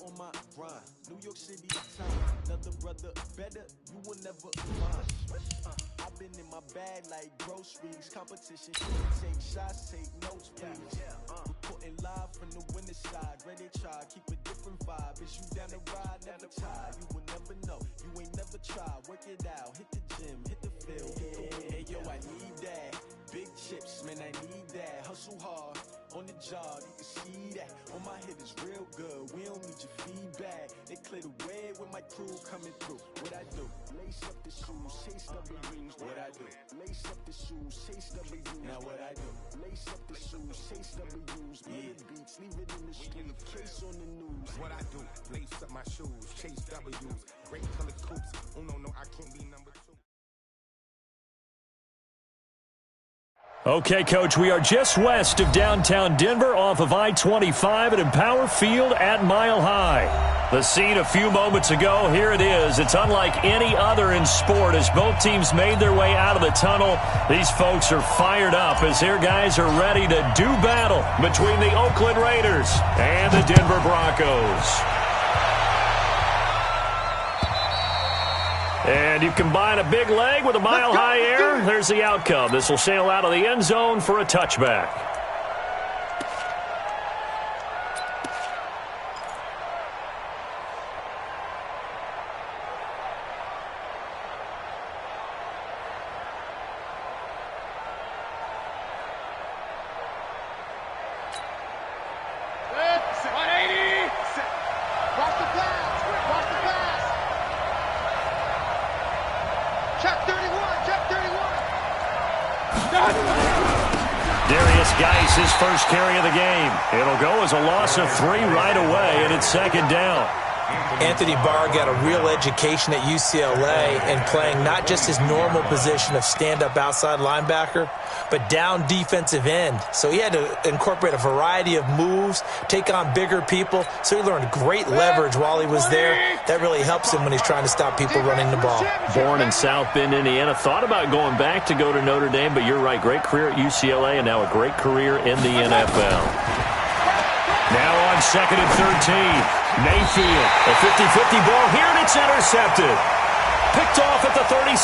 on my grind. New York City time. Another brother better, you will never find. I've been in my bag like groceries. Competition, take shots, take notes, please. Reporting live from the winter side. Ready to try, keep a different vibe. It's you down the ride, never tired. You will never know, you ain't never tried. Work it out, hit the gym, hit the field. Hey, yo, I need that. Big chips, man, I need that. Hustle hard, on the job, you can see that. On my head is real good, we don't need your feedback. They clear the way with my crew coming through. What I do? Lace up the shoes, chase W's. What I do? Lace up the shoes, chase W's. Now what I do? Lace up the shoes, chase W's. Yeah. Beats, leave it in the street, case on the news. What I do? Lace up my shoes, chase W's. Great colored coops. Oh no, I can't be number 2. Okay, Coach, we are just west of downtown Denver off of I-25 at Empower Field at Mile High. The scene a few moments ago, here it is. It's unlike any other in sport as both teams made their way out of the tunnel. These folks are fired up as their guys are ready to do battle between the Oakland Raiders and the Denver Broncos. And you combine a big leg with a mile-high air, there's the outcome. This will sail out of the end zone for a touchback. His first carry of the game. It'll go as a loss of 3 right away, and it's second down. Anthony Barr got a real education at UCLA and playing not just his normal position of stand-up outside linebacker, but down defensive end. So he had to incorporate a variety of moves, take on bigger people. So he learned great leverage while he was there. That really helps him when he's trying to stop people running the ball. Born in South Bend, Indiana. Thought about going back to go to Notre Dame, but you're right. Great career at UCLA and now a great career in the NFL. Now on 2nd and 13. Mayfield, a 50-50 ball here, and it's intercepted. Picked off at the 36.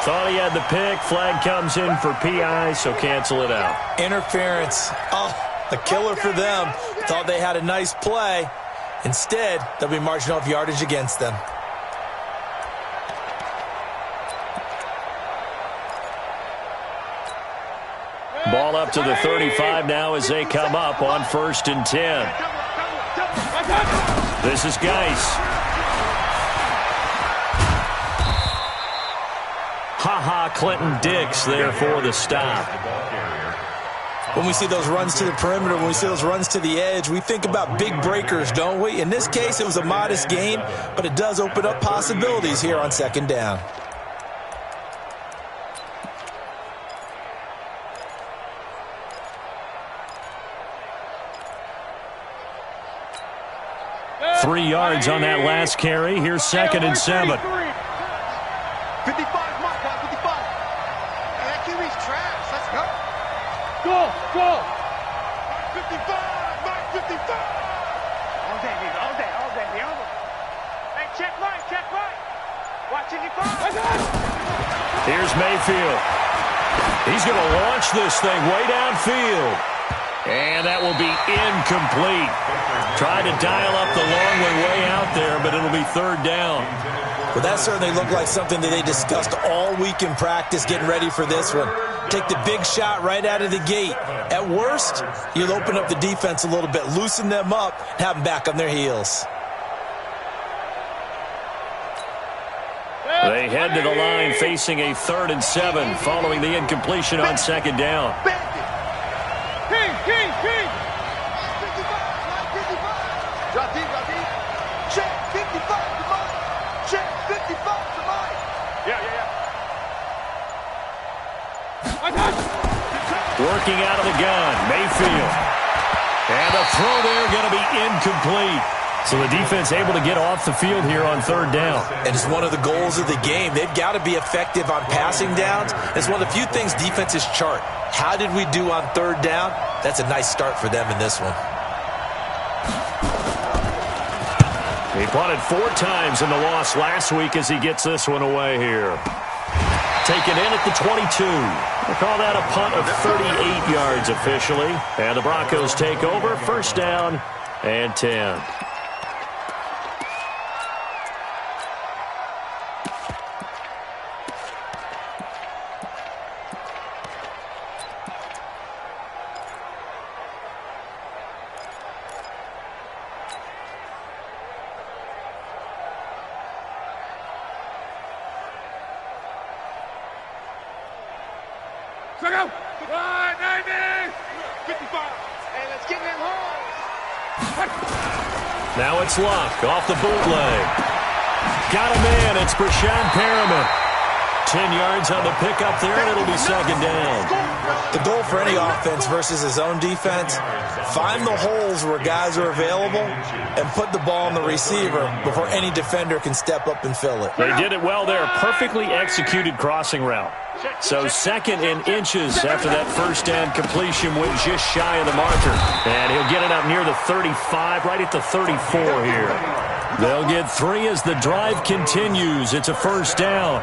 Thought he had the pick. Flag comes in for PI, so cancel it out. Interference. Oh, a killer for them. Thought they had a nice play. Instead, they'll be marching off yardage against them. Ball up to the 35 now as they come up on 1st and 10. This is Geis. Clinton Dix there for the stop. When we see those runs to the perimeter, when we see those runs to the edge, we think about big breakers, don't we? In this case, it was a modest gain, but it does open up possibilities here on 2nd down. Three yards on that last carry. Here's 2nd and 7. 55, Mark, 55. Hey, that QB's trash. Let's go. Go. Mark 55. All day, baby. All day. Hey, check right. Watch it, Here's Mayfield. He's going to launch this thing way downfield. And that will be incomplete. Tried to dial up the long one way out there, but it'll be 3rd down. Well, that certainly looked like something that they discussed all week in practice getting ready for this one. Take the big shot right out of the gate. At worst, you'll open up the defense a little bit, loosen them up, and have them back on their heels. They head to the line facing a 3rd and 7 following the incompletion on 2nd down. King. 55. Drop deep. Check 55 to mine. Check 55 to mine. Yeah. Working out of the gun, Mayfield. And the throw there going to be incomplete. So the defense able to get off the field here on 3rd down. And it's one of the goals of the game. They've got to be effective on passing downs. It's one of the few things defenses chart. How did we do on 3rd down? That's a nice start for them in this one. He punted 4 times in the loss last week as he gets this one away here. Taken in at the 22. We'll call that a punt of 38 yards officially. And the Broncos take over, first down and 10. Now it's Luck off the bootleg. Got him in. It's Brashad Perriman. 10 yards on the pickup there, and it'll be second down. The goal for any offense versus his own defense, find the holes where guys are available and put the ball on the receiver before any defender can step up and fill it. They did it well there. Perfectly executed crossing route. So second and inches after that first down completion went just shy of the marker. And he'll get it up near the 35, right at the 34 here. They'll get 3 as the drive continues. It's a first down.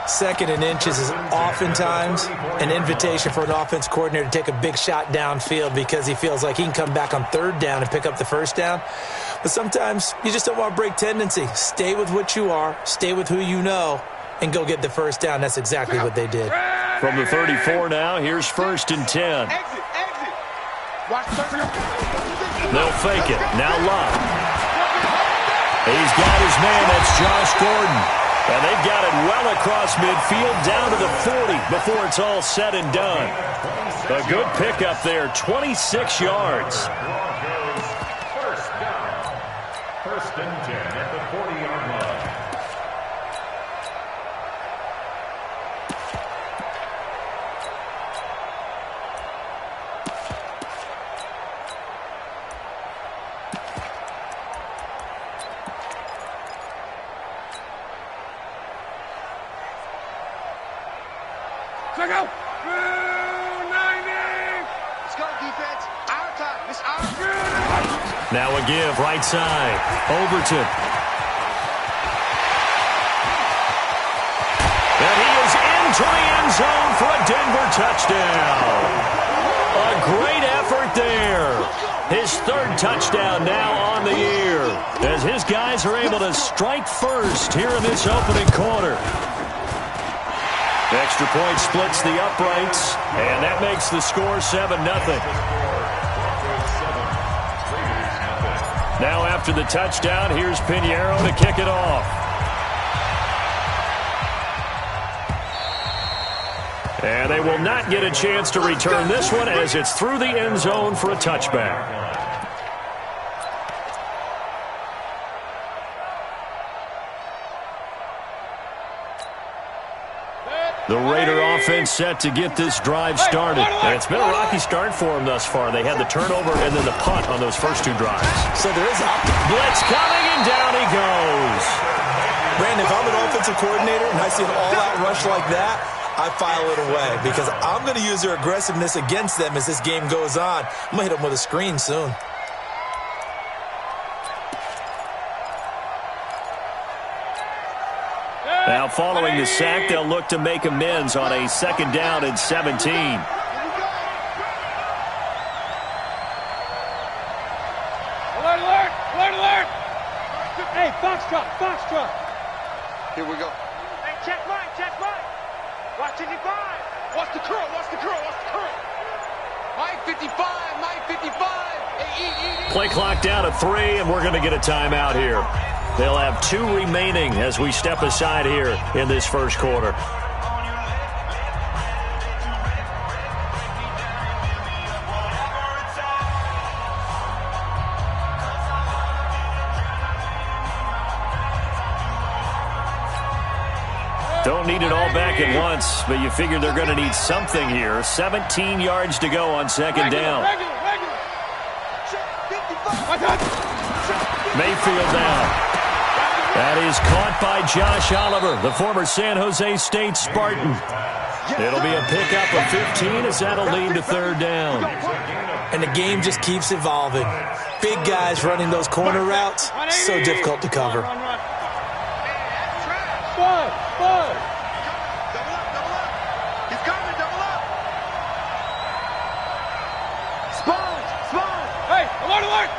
Second and inches is oftentimes an invitation for an offense coordinator to take a big shot downfield because he feels like he can come back on third down and pick up the first down. But sometimes you just don't want to break tendency. Stay with what you are, stay with who you know, and go get the first down. That's exactly what they did. From the 34 now, here's first and 10. They'll fake it. Now Love. He's got his man. That's Josh Gordon. And they've got it well across midfield down to the 40 before it's all said and done. A good pickup there, 26 yards. First down. First and 10 at the 40-yard line. Check out. 90. Let's go, defense. Our time. It's our turn. Now a give, right side. Overton. And he is into the end zone for a Denver touchdown. A great effort there. His 3rd touchdown now on the year as his guys are able to strike first here in this opening quarter. Extra point splits the uprights, and that makes the score 7-0. Now after the touchdown, here's Pinheiro to kick it off. And they will not get a chance to return this one as it's through the end zone for a touchback. The Raider offense set to get this drive started. And it's been a rocky start for them thus far. They had the turnover and then the punt on those first 2 drives. So there is blitz coming, and down he goes. Brandon, if I'm an offensive coordinator and I see an all-out rush like that, I file it away because I'm going to use their aggressiveness against them as this game goes on. I'm going to hit them with a screen soon. Now following the sack, they'll look to make amends on a 2nd down and 17. Alert, alert, alert, alert. Hey, Foxtrot. Here we go. Hey, check right. Watch 55. Watch the curl. Mike 55. Hey, Play clock down at 3, and we're going to get a timeout here. They'll have 2 remaining as we step aside here in this first quarter. Don't need it all back at once, but you figure they're going to need something here. 17 yards to go on 2nd down. Mayfield down. That is caught by Josh Oliver, the former San Jose State Spartan. It'll be a pickup of 15 as that'll lead to 3rd down. and the game just keeps evolving. Big guys running those corner routes, so difficult to cover. Run. Bud. Double up. He's coming, double up. Sponge. Hey, alert.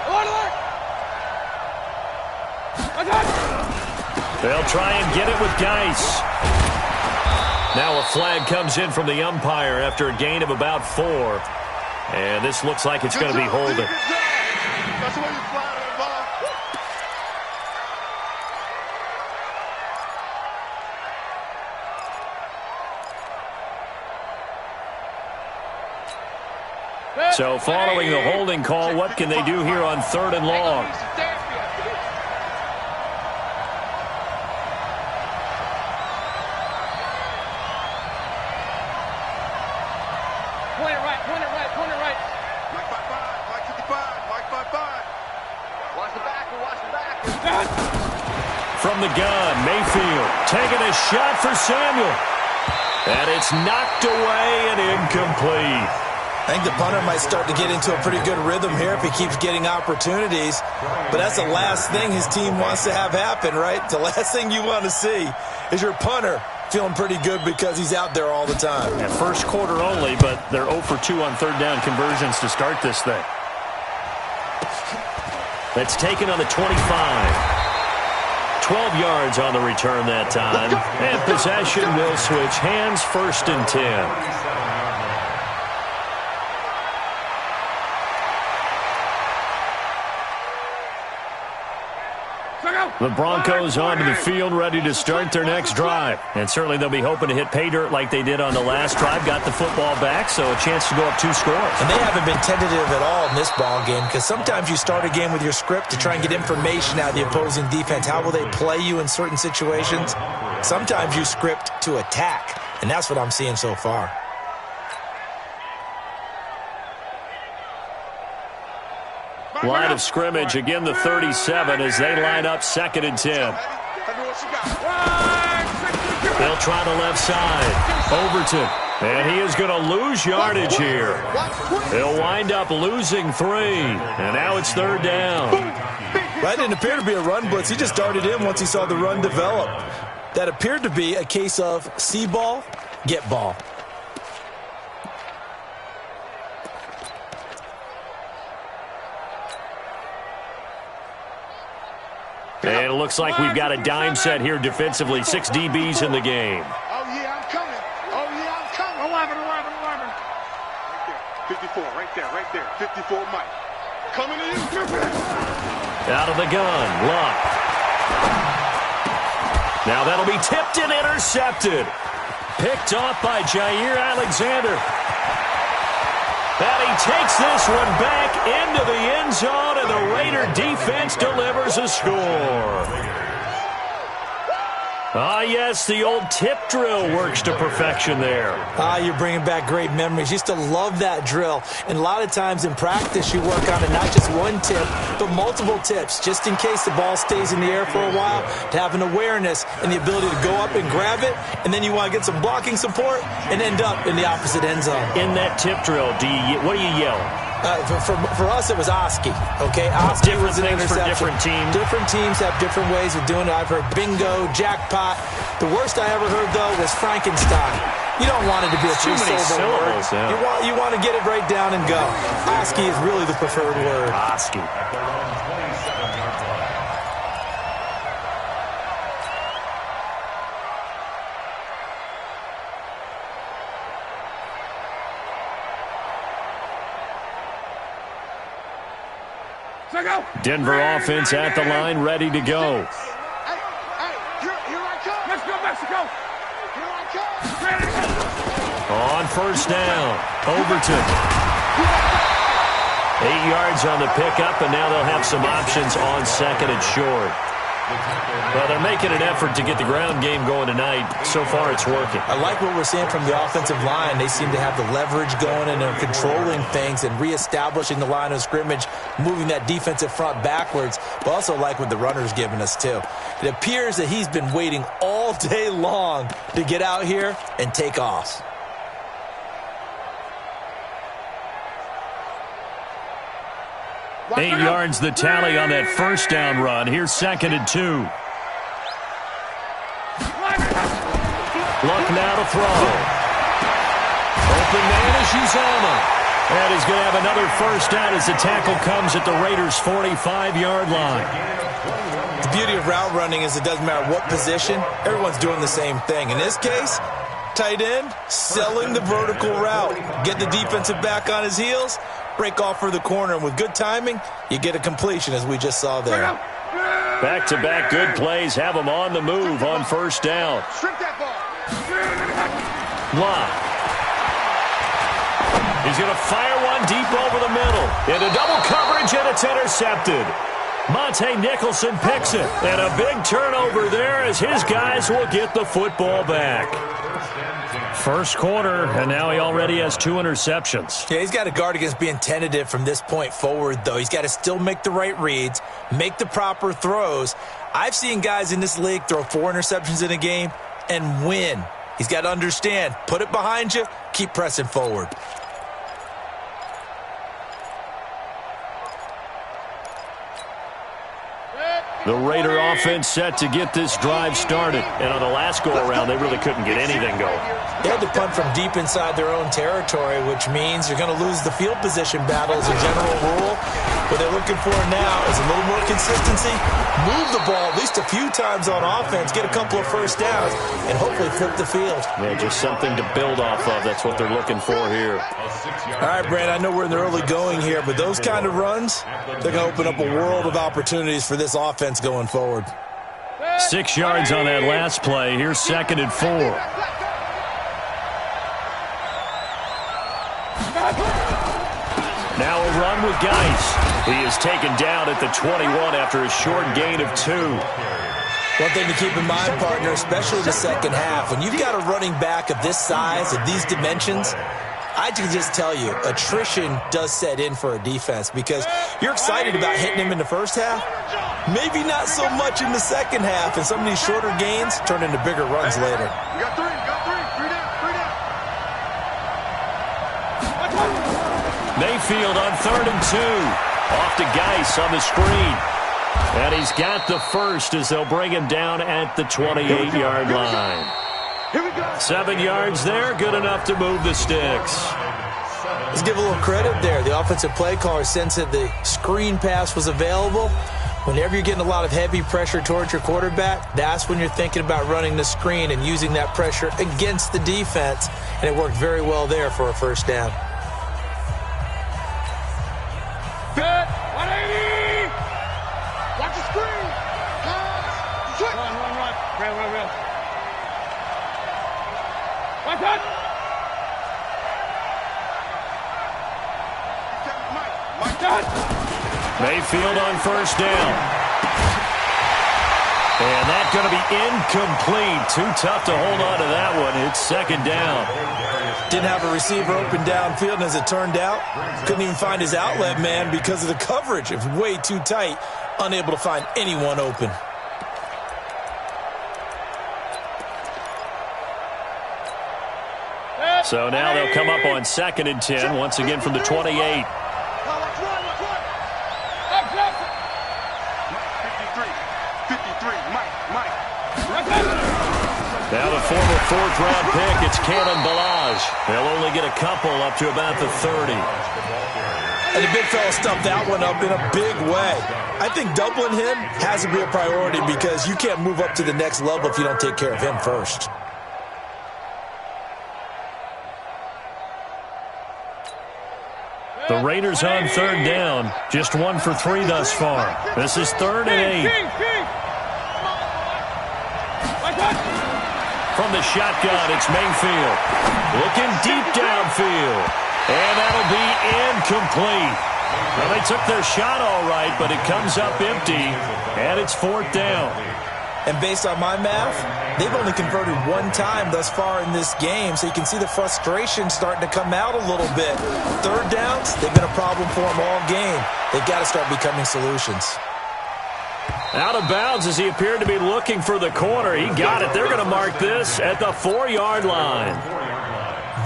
They'll try and get it with Geis. Now a flag comes in from the umpire after a gain of about 4. And this looks like it's going to be holding. That's the way you fly on the ball. So following the holding call, what can they do here on 3rd and long? Point it right. Mike 55, Mike 55, Mike 55. Watch the back. From the gun, Mayfield taking a shot for Samuel. And it's knocked away and incomplete. I think the punter might start to get into a pretty good rhythm here if he keeps getting opportunities. But that's the last thing his team wants to have happen, right? The last thing you want to see is your punter feeling pretty good because he's out there all the time. Yeah, first quarter only, but they're 0 for 2 on 3rd down conversions to start this thing. That's taken on the 25. 12 yards on the return that time. And possession will switch hands, 1st and 10. The Broncos onto the field, ready to start their next drive. And certainly they'll be hoping to hit pay dirt like they did on the last drive. Got the football back, so a chance to go up 2 scores. And they haven't been tentative at all in this ball game because sometimes you start a game with your script to try and get information out of the opposing defense. How will they play you in certain situations? Sometimes you script to attack, and that's what I'm seeing so far. Line of scrimmage, again the 37 as they line up 2nd and 10. They'll try the left side. Overton. And he is going to lose yardage here. They'll wind up losing 3. And now it's 3rd down. That didn't appear to be a run blitz. He just darted in once he saw the run develop. That appeared to be a case of see ball, get ball. And it looks like we've got a dime set here defensively. 6 DBs in the game. Oh, yeah, I'm coming. 11. 54, right there. 54, Mike. Coming to you. Out of the gun, Luck. Now that'll be tipped and intercepted. Picked off by Jair Alexander. And he takes this one back into the end zone, and the Raider defense delivers a score. Ah, yes, the old tip drill works to perfection there. Ah, you're bringing back great memories. Used to love that drill. And a lot of times in practice, you work on it, not just one tip, but multiple tips, just in case the ball stays in the air for a while, to have an awareness and the ability to go up and grab it, and then you want to get some blocking support and end up in the opposite end zone. In that tip drill, what do you yell? For us, it was Oski. Okay, Oski was an interception. For different teams. Different teams have different ways of doing it. I've heard bingo, jackpot. The worst I ever heard, though, was Frankenstein. You don't want it to be a three-syllable word. Yeah. You want to get it right down and go. Oski is really the preferred word. Oski. Denver offense at the line, ready to go. Here I come. Let's go, Mexico. Here I come. On 1st down, Overton. 8 yards on the pickup, and now they'll have some options on 2nd and short. Well, they're making an effort to get the ground game going tonight. So far, it's working. I like what we're seeing from the offensive line. They seem to have the leverage going and they're controlling things and reestablishing the line of scrimmage, moving that defensive front backwards, but also like what the runner's giving us, too. It appears that he's been waiting all day long to get out here and take off. 8 yards the tally on that first down run. Here's 2nd and 2. Luck now to throw. Open man is Uzomah. And he's going to have another first down as the tackle comes at the Raiders' 45-yard line. The beauty of route running is it doesn't matter what position, everyone's doing the same thing. In this case, tight end, selling the vertical route. Get the defensive back on his heels, break off for the corner, and with good timing, you get a completion as we just saw there. Back-to-back good plays have him on the move on first down. Strip that ball. Lott. He's going to fire one deep over the middle. Into double coverage, and it's intercepted. Monte Nicholson picks it. And a big turnover there as his guys will get the football back. First quarter, and now he already has 2 interceptions. Yeah, he's got to guard against being tentative from this point forward, though. He's got to still make the right reads, make the proper throws. I've seen guys in this league throw 4 interceptions in a game and win. He's got to understand, put it behind you, keep pressing forward. The Raider offense set to get this drive started. And on the last go-around, they really couldn't get anything going. They had to punt from deep inside their own territory, which means you're going to lose the field position battle as a general rule. What they're looking for now is a little more consistency, move the ball at least a few times on offense, get a couple of first downs, and hopefully flip the field. Yeah, just something to build off of. That's what they're looking for here. All right, Brand, I know we're in the early going here, but those kind of runs, they're going to open up a world of opportunities for this offense going forward. 6 yards on that last play. Here's 2nd and 4. Now a run with Geis. He is taken down at the 21 after a short gain of 2. One thing to keep in mind, partner, especially the second half, when you've got a running back of this size, of these dimensions, I can just tell you, attrition does set in for a defense because you're excited about hitting him in the first half, maybe not so much in the second half, and some of these shorter gains turn into bigger runs later. You got 3 down. Mayfield on 3rd and 2. Off to Geis on the screen. And he's got the first as they'll bring him down at the 28-yard line. 7 yards there, good enough to move the sticks. Let's give a little credit there. The offensive play caller sensed that the screen pass was available. Whenever you're getting a lot of heavy pressure towards your quarterback, that's when you're thinking about running the screen and using that pressure against the defense. And it worked very well there for a first down. Set. 180. Watch the screen. Run. Real. One touch. Mike touch. Mayfield on first down. And that's going to be incomplete. Too tough to hold on to that one. It's 2nd down. Didn't have a receiver open downfield, and as it turned out, couldn't even find his outlet man because of the coverage. It was way too tight, unable to find anyone open. So now they'll come up on 2nd and 10, once again from the 28. 53. 53. Mike. Now the former 4th-round pick, it's Kalen Ballage. They'll only get a couple up to about the 30. And the big fella stuffed that one up in a big way. I think doubling him has to be a priority because you can't move up to the next level if you don't take care of him first. The Raiders on 3rd down. Just 1 for 3 thus far. This is 3rd and 8. From the shotgun, it's Mayfield. Looking deep downfield. And that'll be incomplete. Well, they took their shot all right, but it comes up empty. And it's 4th down. And based on my math, they've only converted 1 time thus far in this game, so you can see the frustration starting to come out a little bit. 3rd downs, they've been a problem for them all game. They've got to start becoming solutions. Out of bounds as he appeared to be looking for the corner. He got it. They're going to mark this at the 4-yard line.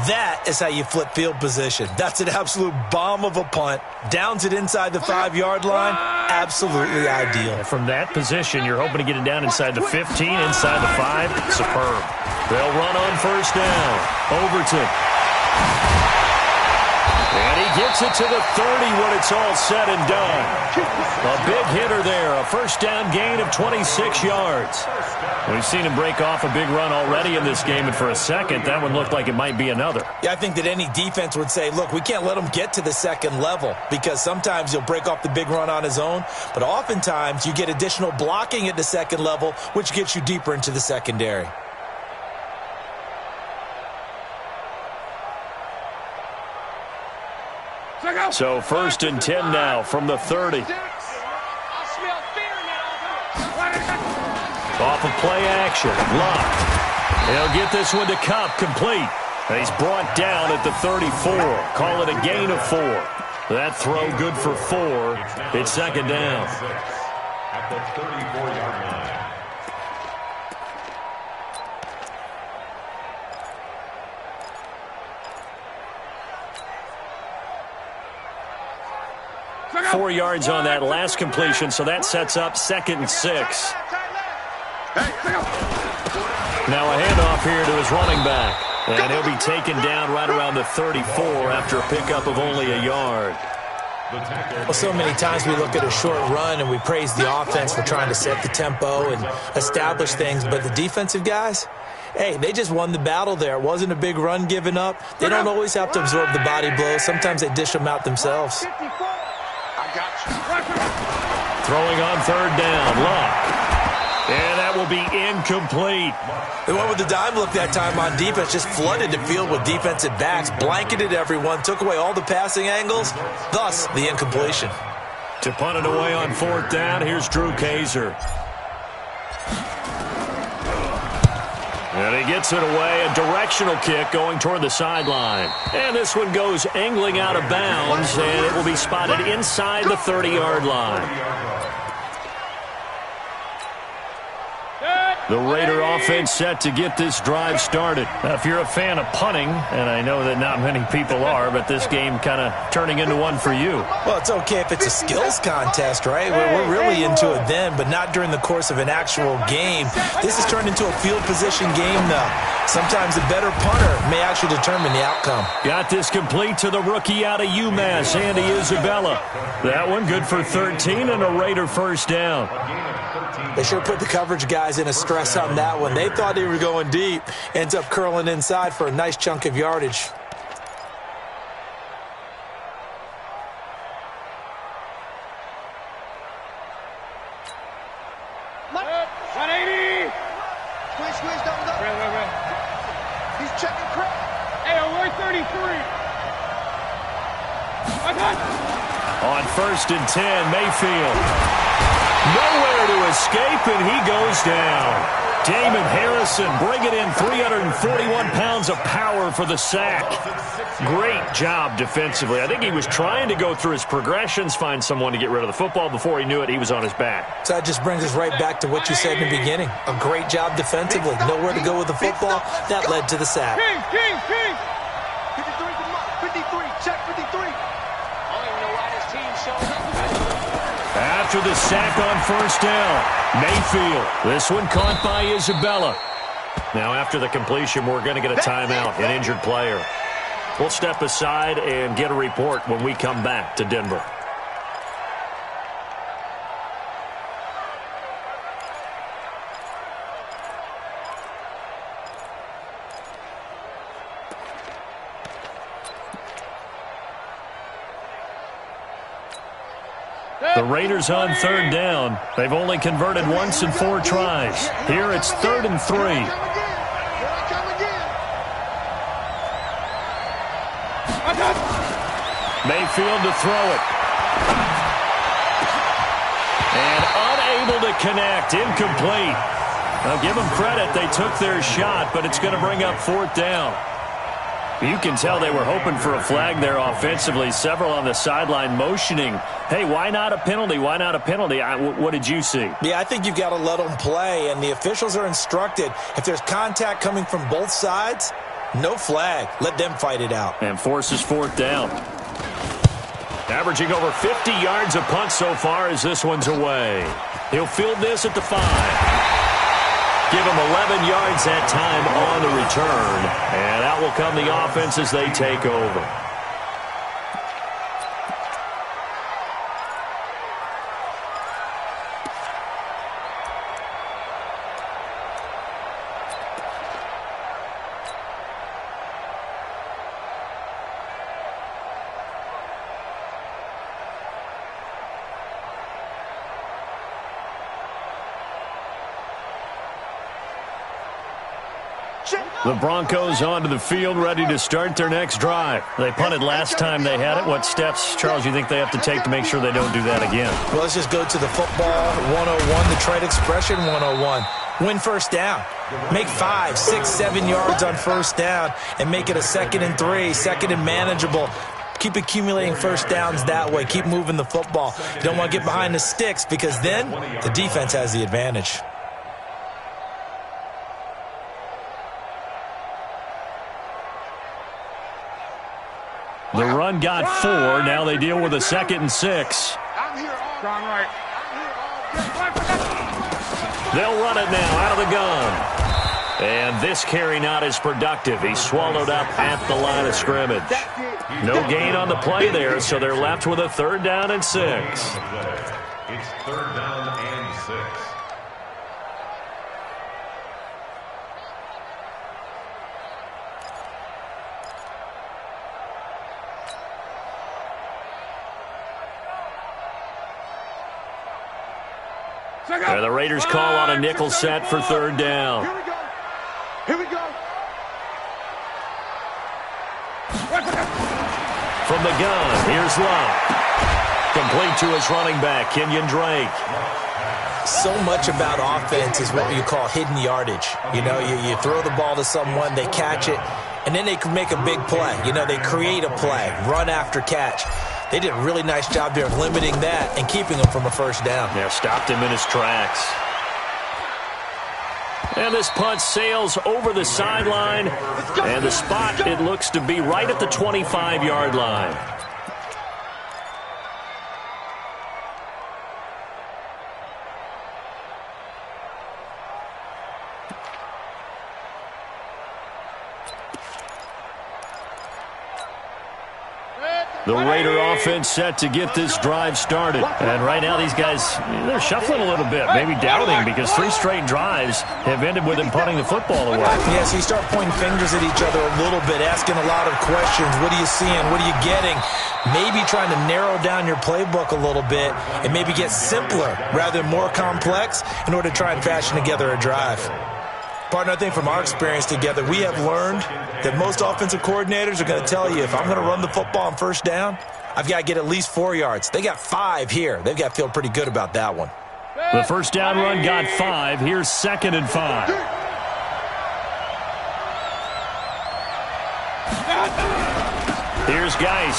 That is how you flip field position. That's an absolute bomb of a punt. Downs it inside the 5-yard line. Absolutely ideal. From that position, you're hoping to get it down inside the 15, inside the 5. Superb. They'll run on first down. Overton. And he gets it to the 30 when it's all said and done. A big hitter there. A first down gain of 26 yards. We've seen him break off a big run already in this game, and for a second, that one looked like it might be another. Yeah, I think that any defense would say, look, we can't let him get to the second level, because sometimes he'll break off the big run on his own, but oftentimes you get additional blocking at the second level, which gets you deeper into the secondary. So 1st and 10 now from the 30. Off of play action. Luck. He'll get this one to Cup, complete. He's brought down at the 34. Call it a gain of 4. That throw good for 4. It's second down. At the 34-yard line. Four yards on that last completion, so that sets up 2nd and 6. Now a handoff here to his running back. And he'll be taken down right around the 34 after a pickup of only a yard. Well, so many times we look at a short run and we praise the offense for trying to set the tempo and establish things, but the defensive guys, hey, they just won the battle there. It wasn't a big run given up. They don't always have to absorb the body blows. Sometimes they dish them out themselves. Throwing on 3rd down, Luck. And that will be incomplete. They went with the dime look that time on defense, just flooded the field with defensive backs, blanketed everyone, took away all the passing angles, thus the incompletion. To punt it away on 4th down, here's Drew Kaiser. And he gets it away, a directional kick going toward the sideline. And this one goes angling out of bounds, and it will be spotted inside the 30-yard line. The Raider offense set to get this drive started. Now, if you're a fan of punting, and I know that not many people are, but this game kind of turning into one for you. Well, it's okay if it's a skills contest, right? We're really into it then, but not during the course of an actual game. This has turned into a field position game now. Sometimes a better punter may actually determine the outcome. Got this complete to the rookie out of UMass, Andy Isabella. That one good for 13 and a Raider first down. They sure put the coverage guys in a stress on that one. They thought they were going deep. Ends up curling inside for a nice chunk of yardage. Squeeze, don't go. He's checking crap. Hey, we're 33. On 1st and 10, Mayfield. Nowhere to escape, and he goes down. Damon Harrison bringing in 341 pounds of power for the sack. Great job defensively. I think he was trying to go through his progressions, find someone to get rid of the football. Before he knew it, he was on his back. So that just brings us right back to what you said in the beginning. A great job defensively. Nowhere to go with the football. That led to the sack. King. 53, come on. 53, check 53. I don't even know why this team showed up. After the sack on 1st down, Mayfield. This one caught by Isabella. Now after the completion, we're going to get a timeout, an injured player. We'll step aside and get a report when we come back to Denver. The Raiders on 3rd down. They've only converted once in 4 tries. Here it's 3rd and 3. Mayfield to throw it. And unable to connect. Incomplete. Now give them credit. They took their shot, but it's going to bring up 4th down. You can tell they were hoping for a flag there offensively. Several on the sideline motioning, hey, why not a penalty? Why not a penalty? What did you see? Yeah, I think you've got to let them play, and the officials are instructed. If there's contact coming from both sides, No flag. Let them fight it out. And forces fourth down. Averaging over 50 yards a punt so far as this one's away. He'll field this at the 5. Give him 11 yards that time on the return. And out will come the offense as they take over. The Broncos onto the field, ready to start their next drive. They punted last time they had it. What steps, Charles, you think they have to take to make sure they don't do that again? Well, let's just go to the football 101, the trade expression 101. Win first down. Make 5, 6, 7 yards on first down and make it a 2nd and 3, 2nd and manageable. Keep accumulating first downs that way. Keep moving the football. You don't want to get behind the sticks because then the defense has the advantage. The run got 4. Now they deal with a 2nd and 6. Strong right. They'll run it now out of the gun. And this carry not as productive. He swallowed up at the line of scrimmage. No gain on the play there, so they're left with a 3rd down and 6. It's 3rd down and 6. And the Raiders call on a nickel set for 3rd down. Here we go. Here we go. From the gun, here's Love. Complete to his running back, Kenyon Drake. So much about offense is what you call hidden yardage. You know, you throw the ball to someone, they catch it, and then they can make a big play. You know, they create a play, run after catch. They did a really nice job there of limiting that and keeping him from a first down. Yeah, stopped him in his tracks. And this punt sails over the sideline. And the spot, it looks to be right at the 25-yard line. The Raider offense set to get this drive started. And right now these guys, they're shuffling a little bit, maybe doubting, because 3 straight drives have ended with them punting the football away. Yeah, so you start pointing fingers at each other a little bit, asking a lot of questions. What are you seeing? What are you getting? Maybe trying to narrow down your playbook a little bit and maybe get simpler rather than more complex in order to try and fashion together a drive. Partner, I think from our experience together, we have learned that most offensive coordinators are going to tell you, if I'm going to run the football on first down, I've got to get at least 4 yards. They got 5 here. They've got to feel pretty good about that one. The first down run got 5. Here's 2nd and 5. Here's Geis.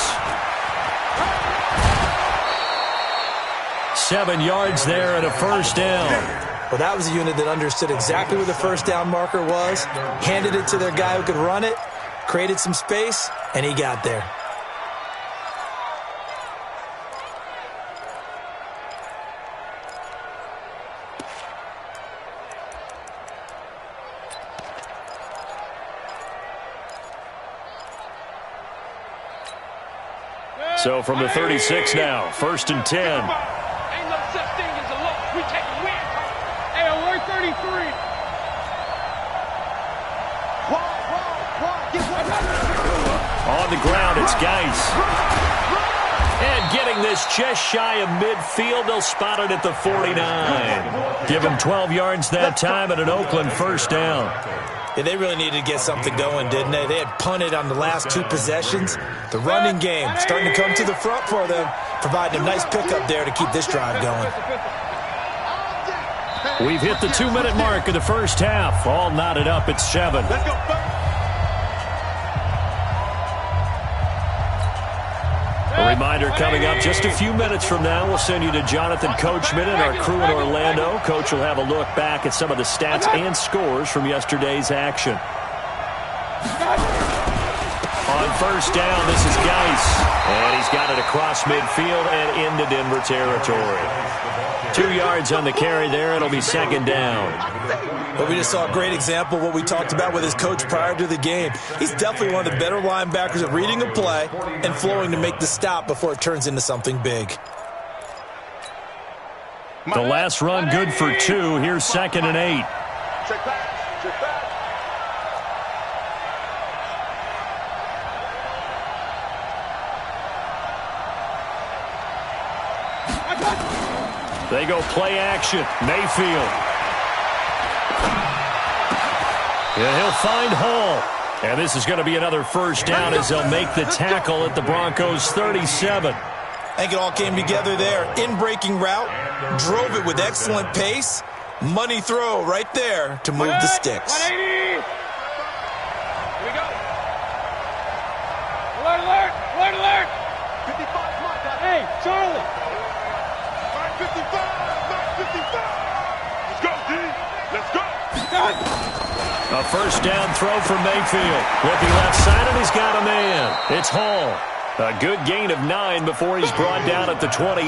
7 yards there and a first down. Well, that was a unit that understood exactly where the first down marker was, handed it to their guy who could run it, created some space, and he got there. So from the 36 now, 1st and 10. Ain't no such thing as a loss. We take a win. Hey, alert 33. On the ground, it's Geis. And getting this just shy of midfield, they'll spot it at the 49. Give him 12 yards that time and an Oakland first down. Yeah, they really needed to get something going, didn't they? They had punted on the last 2 possessions. The running game starting to come to the front for them, providing a nice pickup there to keep this drive going. We've hit the 2-minute mark of the first half. All knotted up at 7. Let's go. A reminder coming up just a few minutes from now, we'll send you to Jonathan Coachman and our crew in Orlando. Coach will have a look back at some of the stats and scores from yesterday's action. On first down, this is Geis. And he's got it across midfield and into Denver territory. 2 yards on the carry there. It'll be second down. Well, we just saw a great example of what we talked about with his coach prior to the game. He's definitely one of the better linebackers at reading a play and flowing to make the stop before it turns into something big. The last run good for 2. Here's 2nd and 8. Check back. Check back. They go play action. Mayfield. Yeah, he'll find Hall. And this is going to be another first down as they'll make the tackle at the Broncos' 37. I think it all came together there. In-breaking route, drove it with excellent pace. Money throw right there to move the sticks. 180. Here we go. Alert, alert, alert, alert. 55, mark that. Hey, Charlie. 55, 55. Let's go, D. Let's go. A first down throw from Mayfield. Looking left side, and he's got a man. It's Hall. A good gain of 9 before he's brought down at the 28.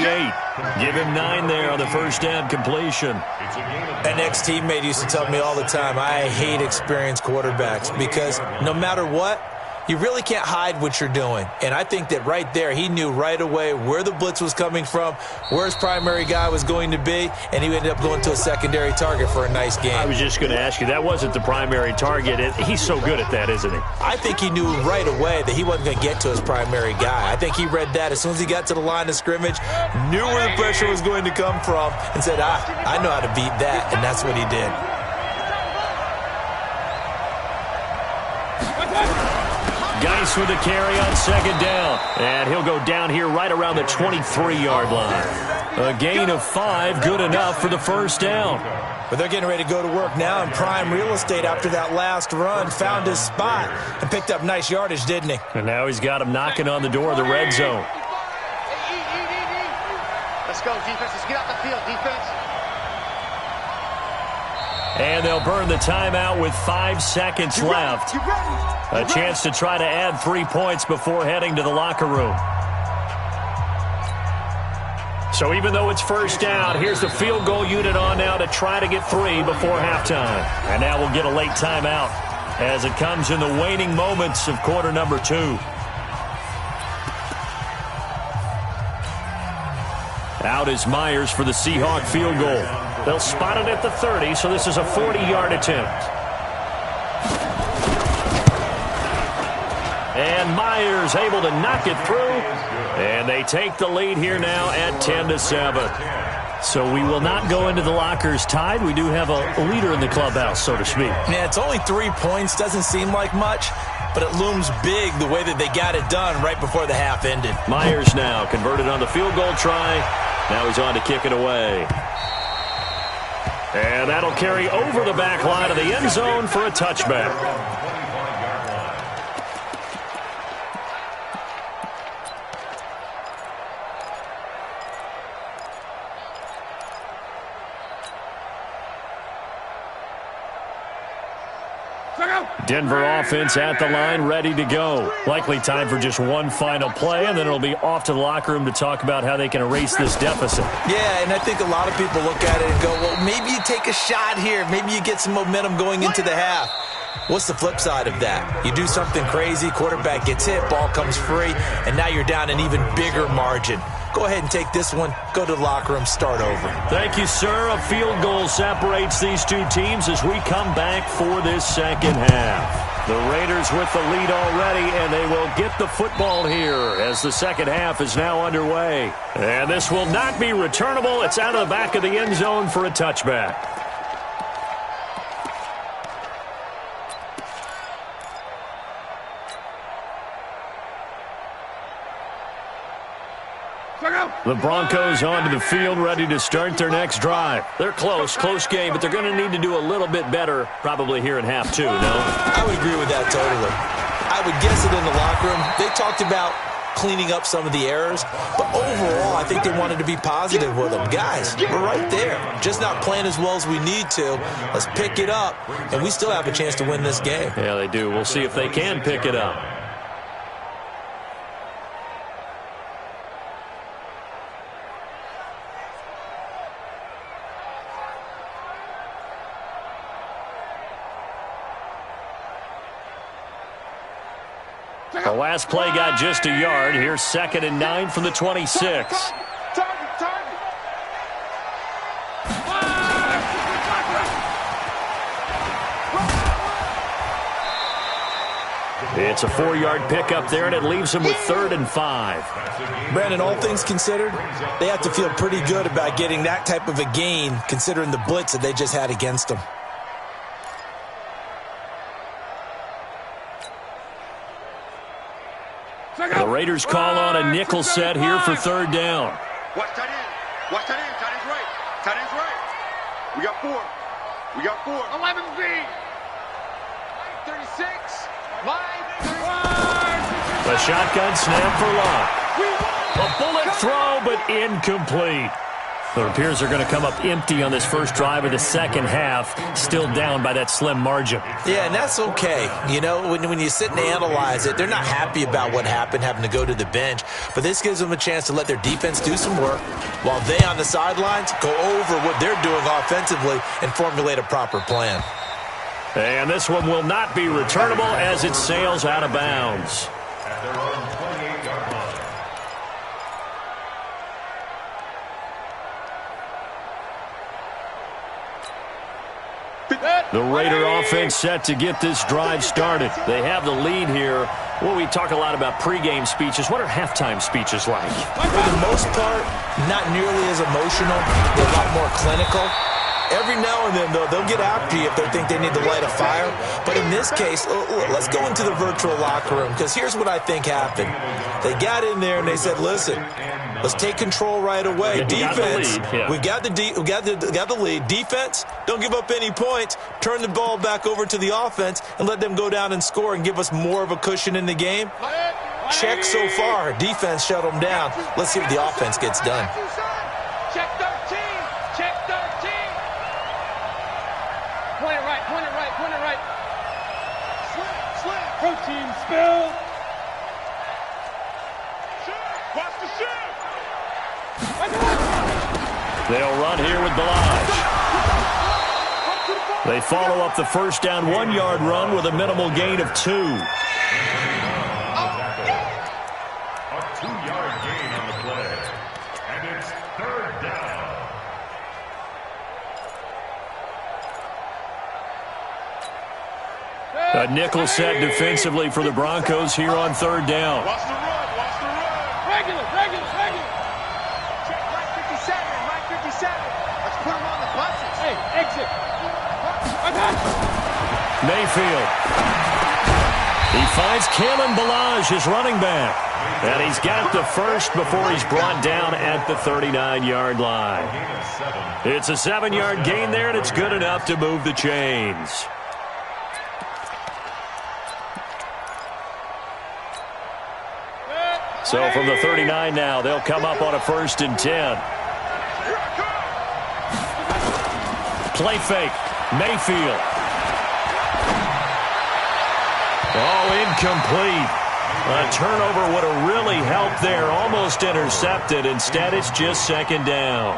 Give him 9 there on the first down completion. An ex-teammate used to tell me all the time, I hate experienced quarterbacks because no matter what, you really can't hide what you're doing. And I think that right there, he knew right away where the blitz was coming from, where his primary guy was going to be, and he ended up going to a secondary target for a nice game. I was just going to ask you, that wasn't the primary target. He's so good at that, isn't he? I think he knew right away that he wasn't going to get to his primary guy. I think he read that as soon as he got to the line of scrimmage, knew where the pressure was going to come from, and said, I know how to beat that, and that's what he did. Geis with a carry on second down. And he'll go down here right around the 23-yard line. A gain of 5, good enough for the first down. But they're getting ready to go to work now in prime real estate after that last run. Found his spot and picked up nice yardage, didn't he? And now he's got him knocking on the door of the red zone. Let's go, defense. Let's get out the field, defense. And they'll burn the timeout with 5 seconds left. A chance to try to add 3 points before heading to the locker room. So even though it's first down, here's the field goal unit on now to try to get 3 before halftime. And now we'll get a late timeout as it comes in the waning moments of quarter number 2. Out is Myers for the Seahawk field goal. They'll spot it at the 30, so this is a 40-yard attempt. And Myers able to knock it through. And they take the lead here now at 10-7. So we will not go into the lockers tied. We do have a leader in the clubhouse, so to speak. Yeah, it's only 3 points. Doesn't seem like much, but it looms big the way that they got it done right before the half ended. Myers now converted on the field goal try. Now he's on to kick it away. And that'll carry over the back line of the end zone for a touchback. Denver offense at the line, ready to go. Likely time for just one final play, and then it'll be off to the locker room to talk about how they can erase this deficit. Yeah, and I think a lot of people look at it and go, well, maybe you take a shot here. Maybe you get some momentum going into the half. What's the flip side of that? You do something crazy, quarterback gets hit, ball comes free, and now you're down an even bigger margin. Go ahead and take this one, go to the locker room, start over. Thank you, sir. A field goal separates these two teams as we come back for this second half. The Raiders with the lead already, and they will get the football here as the second half is now underway. And this will not be returnable. It's out of the back of the end zone for a touchback. The Broncos onto the field, ready to start their next drive. They're close game, but they're going to need to do a little bit better probably here in half 2, no? I would agree with that totally. I would guess it in the locker room. They talked about cleaning up some of the errors. But overall, I think they wanted to be positive with them. Guys, we're right there. Just not playing as well as we need to. Let's pick it up, and we still have a chance to win this game. Yeah, they do. We'll see if they can pick it up. The last play got just a yard. Here's 2nd and 9 from the 26. It's a 4-yard pickup there, and it leaves them with 3rd and 5. Brandon, all things considered, they have to feel pretty good about getting that type of a gain, considering the blitz that they just had against them. The Raiders call on a nickel set here for 3rd down. Watch tight end. Watch tight end. Tight end's right. Tight end's right. We got 4. We got 4. 11B. 36. Line 31. The shotgun snap for Locke. A bullet throw, but incomplete. The Rapiers are going to come up empty on this first drive of the second half, still down by that slim margin. Yeah, and that's okay. You know, when you sit and analyze it, they're not happy about what happened, having to go to the bench. But this gives them a chance to let their defense do some work while they on the sidelines go over what they're doing offensively and formulate a proper plan. And this one will not be returnable as it sails out of bounds. At their own 28-yard line. The Raider offense set to get this drive started. They have the lead here. Well, we talk a lot about pregame speeches. What are halftime speeches like? For the most part, not nearly as emotional. They're a lot more clinical. Every now and then, though, they'll get after you if they think they need to light a fire. But in this case, let's go into the virtual locker room, because here's what I think happened. They got in there and they said, listen, let's take control right away. Defense, we got the lead. Defense, don't give up any points. Turn the ball back over to the offense and let them go down and score and give us more of a cushion in the game. Check so far. Defense shut them down. Let's see what the offense gets done. Check 13. Check 13. Point it right. Point it right. Point it right. Slant. Protein spill. Watch the shoot. They'll run here with Balaj. They follow up the first down 1-yard run with a minimal gain of 2. A 2-yard gain on the play. And it's 3rd down. A nickel set defensively for the Broncos here on 3rd down. Watch the run. Watch the run. Regular. Check right 57. Right 57. Let's put him on the buses. Hey, exit. Mayfield. He finds Kalen Balaj, his running back. And he's got the first before he's brought down at the 39-yard line. It's a 7-yard gain there, and it's good enough to move the chains. So from the 39 now, they'll come up on a 1st and 10. Play fake. Mayfield. Oh, incomplete. A turnover would have really helped there. Almost intercepted. Instead, it's just 2nd down.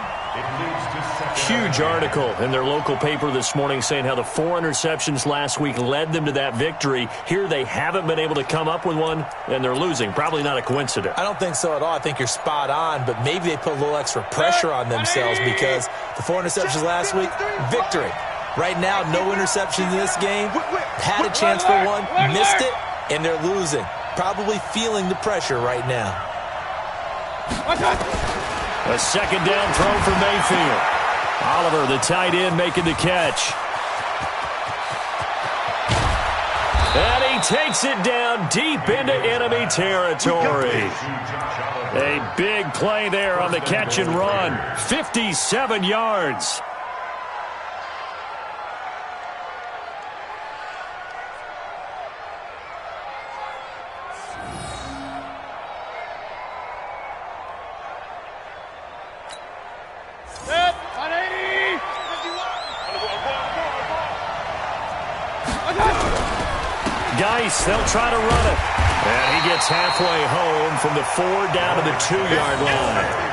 Huge article in their local paper this morning saying how the 4 interceptions last week led them to that victory. Here they haven't been able to come up with one, and they're losing. Probably not a coincidence. I don't think so at all. I think you're spot on, but maybe they put a little extra pressure on themselves because the 4 interceptions last week, victory. Right now, no interceptions in this game. Had a chance for one, missed it, and they're losing. Probably feeling the pressure right now. A 2nd down throw for Mayfield. Oliver, the tight end, making the catch. And he takes it down deep into enemy territory. A big play there on the catch and run. 57 yards. Geis, they'll try to run it. And he gets halfway home from the 4 down to the 2-yard line.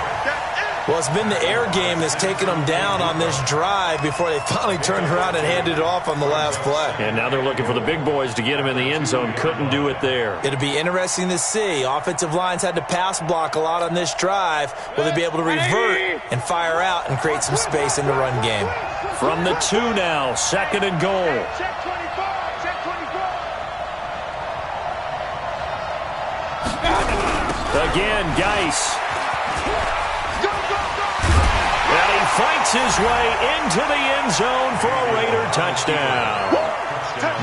Well, it's been the air game that's taken them down on this drive before they finally turned around and handed it off on the last play. And now they're looking for the big boys to get him in the end zone. Couldn't do it there. It'll be interesting to see. Offensive lines had to pass block a lot on this drive. Will they be able to revert and fire out and create some space in the run game? From the 2 now, 2nd and goal. Check 24. Check 24. Again, Geis. And he fights his way into the end zone for a Raider touchdown.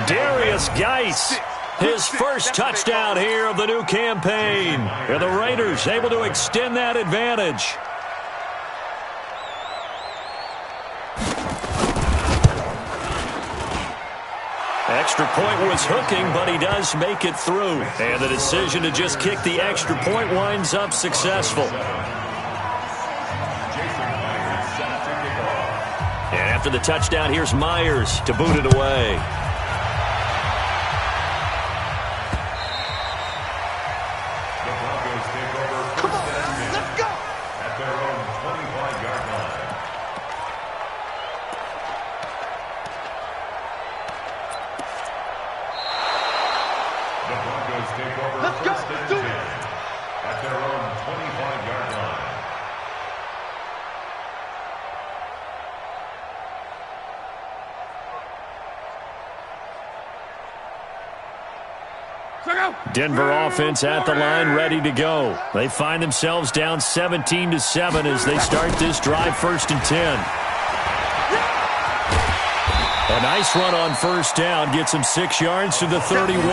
Darius Geis, his first touchdown here of the new campaign. And the Raiders able to extend that advantage. Extra point was hooking, but he does make it through. And the decision to just kick the extra point winds up successful. And after the touchdown, here's Myers to boot it away. The Broncos take over first and 10 Let's go. at their own 25-yard line. The Broncos take over Let's go. first and 10 at their own 25-yard line. Denver offense at the line, ready to go. They find themselves down 17-7 as they start this drive, 1st and 10. A nice run on 1st down gets him 6 yards to the 31.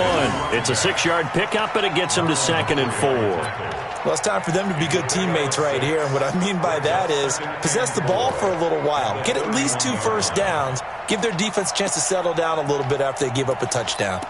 It's a 6-yard pickup, but it gets him to 2nd and 4. Well, it's time for them to be good teammates right here. And what I mean by that is possess the ball for a little while. Get at least 2 first downs. Give their defense a chance to settle down a little bit after they give up a touchdown.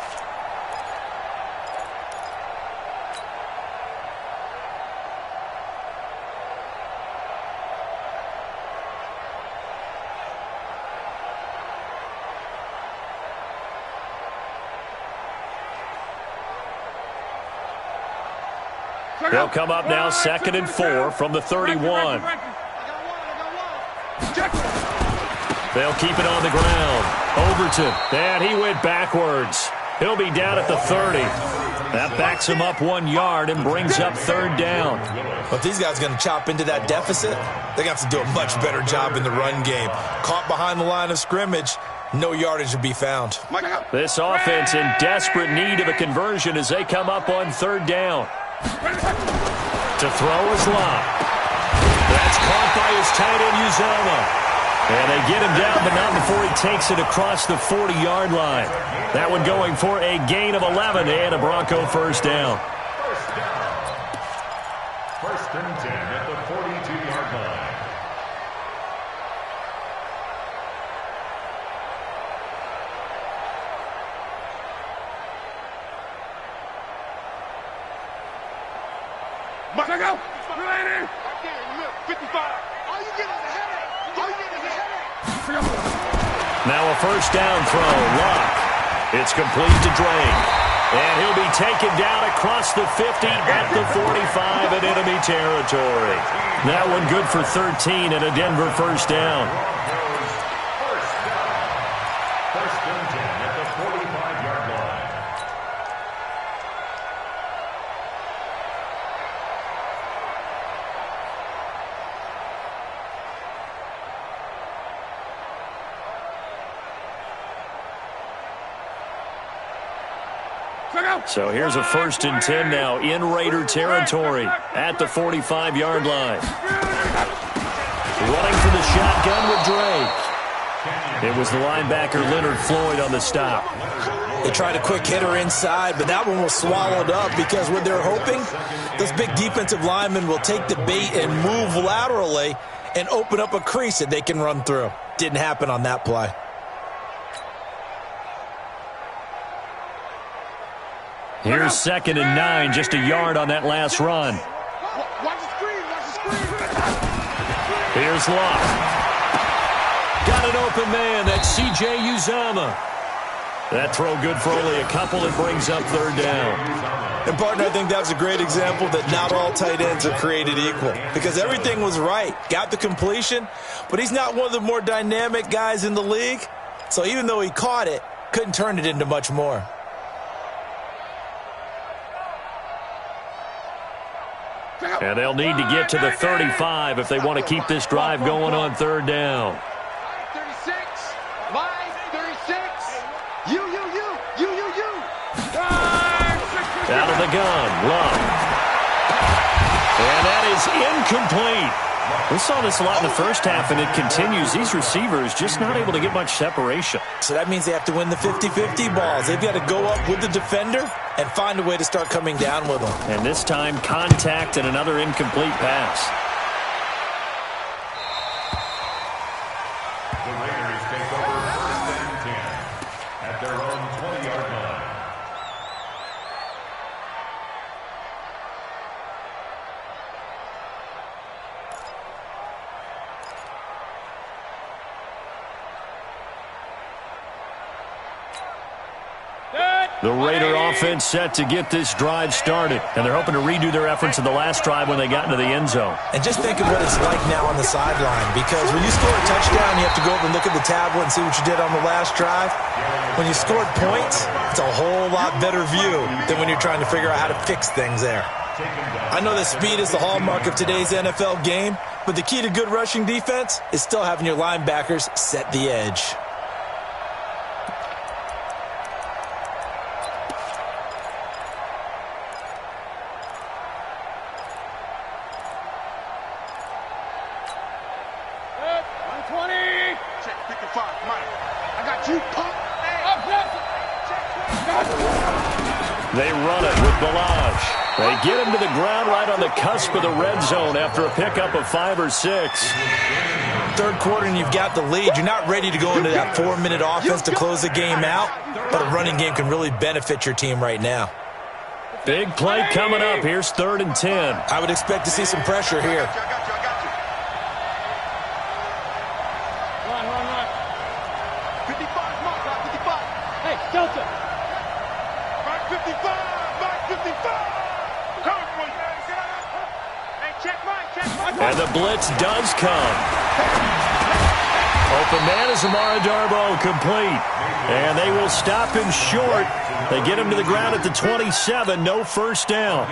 They'll come up now 2nd and 4 from the 31. They'll keep it on the ground. Overton, and he went backwards. He'll be down at the 30. That backs him up 1 yard and brings up 3rd down. But if these guys are going to chop into that deficit, they're going to have to do a much better job in the run game. Caught behind the line of scrimmage, no yardage to be found. This offense in desperate need of a conversion as they come up on 3rd down. To throw is Locke. That's caught by his tight end, Uzomah. And they get him down, but not before he takes it across the 40-yard line. That one going for a gain of 11 and a Bronco 1st down. 1st and 10 at the 42-yard line. Go. Ready. 55. All you get is a headache. All you get is a headache. Now a 1st down throw. Locke. It's complete to Drake. And he'll be taken down across the 50 at the 45 in enemy territory. That one good for 13 and a Denver 1st down. 1st and 10 at the 45-yard line. So here's a 1st and 10 now in Raider territory at the 45-yard line. Running for the shotgun with Drake. It was the linebacker Leonard Floyd on the stop. They tried a quick hitter inside, but that one was swallowed up because what they're hoping, those big defensive linemen will take the bait and move laterally and open up a crease that they can run through. Didn't happen on that play. Here's 2nd and 9, just a yard on that last run. Watch the screen. Watch the screen. Here's Locke. Got an open man. That's C.J. Uzomah. That throw good for only a couple. It brings up third down. And, partner, I think that was a great example that not all tight ends are created equal because everything was right. Got the completion, but he's not one of the more dynamic guys in the league. So even though he caught it, couldn't turn it into much more. And they'll need to get to the 35 if they want to keep this drive going on third down. 36, line 36, you. Out of the gun, Love. And that is incomplete. We saw this a lot in the first half, and it continues. These receivers just not able to get much separation. So that means they have to win the 50-50 balls. They've got to go up with the defender and find a way to start coming down with them. And this time, contact and another incomplete pass. The Raiders take over 1st and 10 at their own 20-yard line. The Raider offense set to get this drive started, and they're hoping to redo their efforts in the last drive when they got into the end zone. And just think of what it's like now on the sideline, because when you score a touchdown, you have to go over and look at the tablet and see what you did on the last drive. When you scored points, it's a whole lot better view than when you're trying to figure out how to fix things there. I know that speed is the hallmark of today's NFL game, but the key to good rushing defense is still having your linebackers set the edge. They run it with Balaj. They get him to the ground right on the cusp of the red zone after a pickup of 5 or 6. Third quarter and you've got the lead. You're not ready to go into that 4-minute offense to close the game out, but a running game can really benefit your team right now. Big play coming up. Here's 3rd and 10. I would expect to see some pressure here. Run. 55, Mark 55. Hey, Delta. Mark 55. Come on, hey, check mine. And the blitz does come. Open man is Amara Darbo, complete. And they will stop him short. They get him to the ground at the 27, no first down.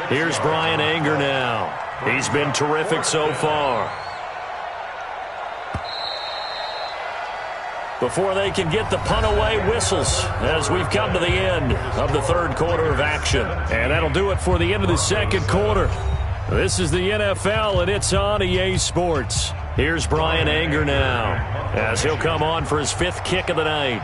Here's Brian Anger now. He's been terrific so far. Before they can get the punt away, whistles as we've come to the end of the third quarter of action. And that'll do it for the end of the second quarter. This is the NFL, and it's on EA Sports. Here's Brian Anger now as he'll come on for his 5th kick of the night.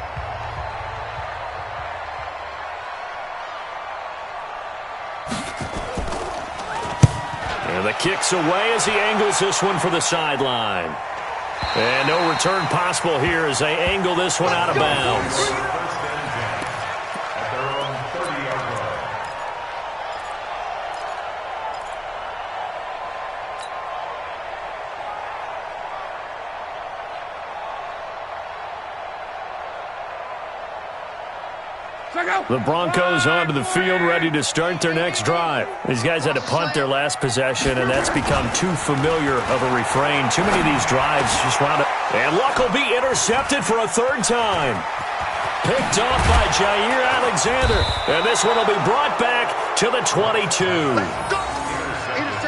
And the kick's away as he angles this one for the sideline. And no return possible here as they angle this one out of bounds. 1st and 10 at their own 30-yard line. The Broncos onto the field, ready to start their next drive. These guys had to punt their last possession, and that's become too familiar of a refrain. Too many of these drives just wound up. And Luck will be intercepted for a 3rd time. Picked off by Jair Alexander. And this one will be brought back to the 22.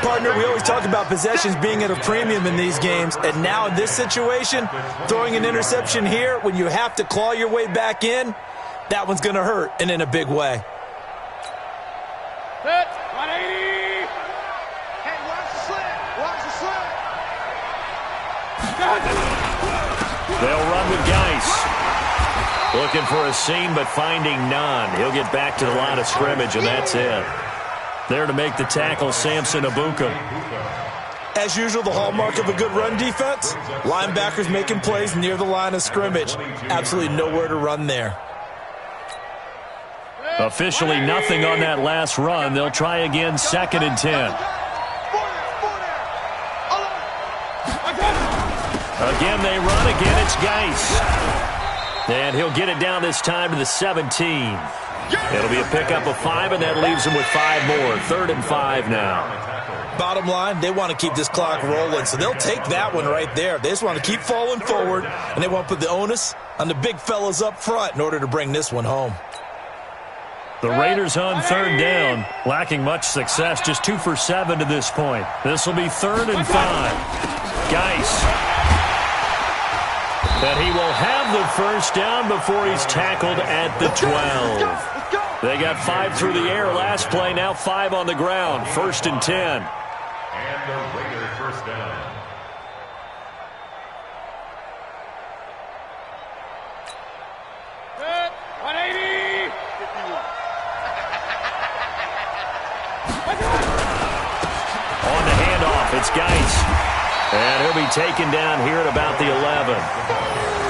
Partner, we always talk about possessions being at a premium in these games, and now in this situation, throwing an interception here when you have to claw your way back in, that one's going to hurt, and in a big way. Hit, 180. Hey, watch the slant. Watch the slant. They'll run with Geis. Looking for a seam, but finding none. He'll get back to the line of scrimmage, and that's it. There to make the tackle, Samson Abuka. As usual, the hallmark of a good run defense, linebackers making plays near the line of scrimmage. Absolutely nowhere to run there. Officially nothing on that last run. They'll try again, 2nd and 10. Again, they run. Again, it's Geis. And he'll get it down this time to the 17. It'll be a pickup of 5, and that leaves him with 5 more. 3rd and 5 now. Bottom line, they want to keep this clock rolling, so they'll take that one right there. They just want to keep falling forward, and they want to put the onus on the big fellas up front in order to bring this one home. The Raiders on 3rd down, lacking much success, just 2 for 7 to this point. This will be 3rd and 5. Geis. But he will have the first down before he's tackled at the 12. They got 5 through the air last play, now 5 on the ground. 1st and 10. And the Raiders first down. Set. 180. 51. On the handoff, it's Geis. And he'll be taken down here at about the 11.